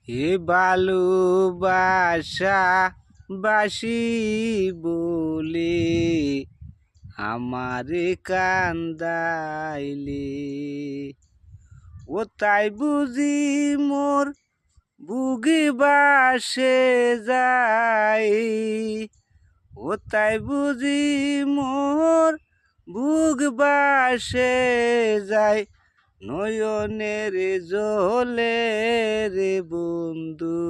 হে ভালোবাসা বাসি বলে আমারে কান্দাইলে, ও তাই বুঝি মোর বুকে বাসে যায়, ও তাই বুঝি মোর বুক বাসে যায়, নয়নের জলে রে বন্ধু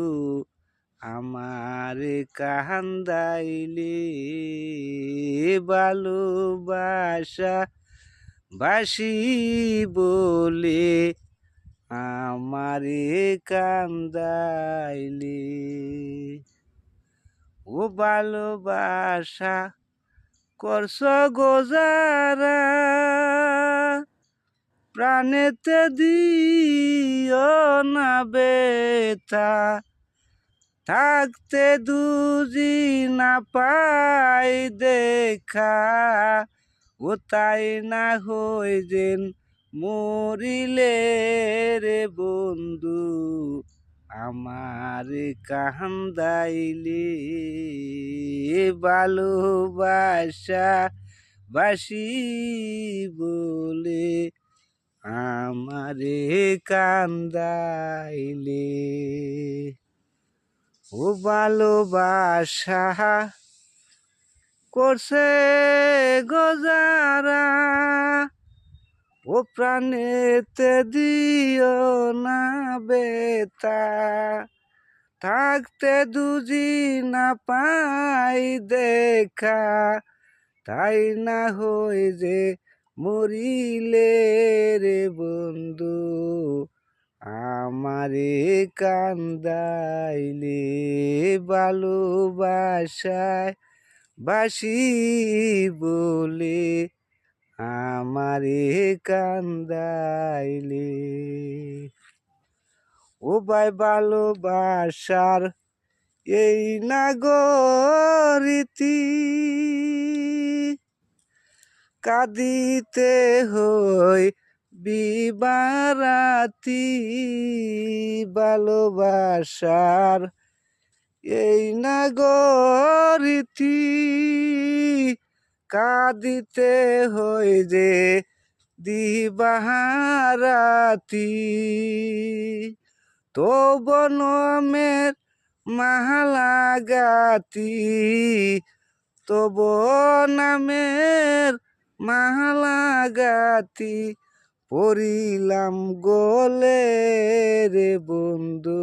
আমার কান্দাইলে, ভালোবাসা বাসি বলে আমারে কান্দাইলে। ও ভালোবাসা করছ গোজারা, প্রাণেতে দিও না বেতা, থাকতে দুজি না পাই দেখা, ও তাই না হই যেন মরিলে রে বন্ধু আমার কান্দাইলে, ভালোবাসা বাসি বলে আমারে কান্দাইলে। ও ভালোবাসা করছে গোজারা, ও প্রাণেতে দিও না বেতা, থাকতে দুজি না পাই দেখা, তাই না হই যে মরিলে রে বন্ধু আমারে কান্দাইলে, ভালোবাসায় বাসি বলে আমারে কান্দাইলে। ও ভাই ভালোবাসার এই নাগরীতি, কাঁদিতে হই বিবারাতি, ভালোবাসার এই নাগরীতি, কাঁদিতে হই যে দিবারাতি, তো বনমের মালাগাতি, তো বনামের মালাগাতি, পড়িলাম গোলে রে বন্ধু।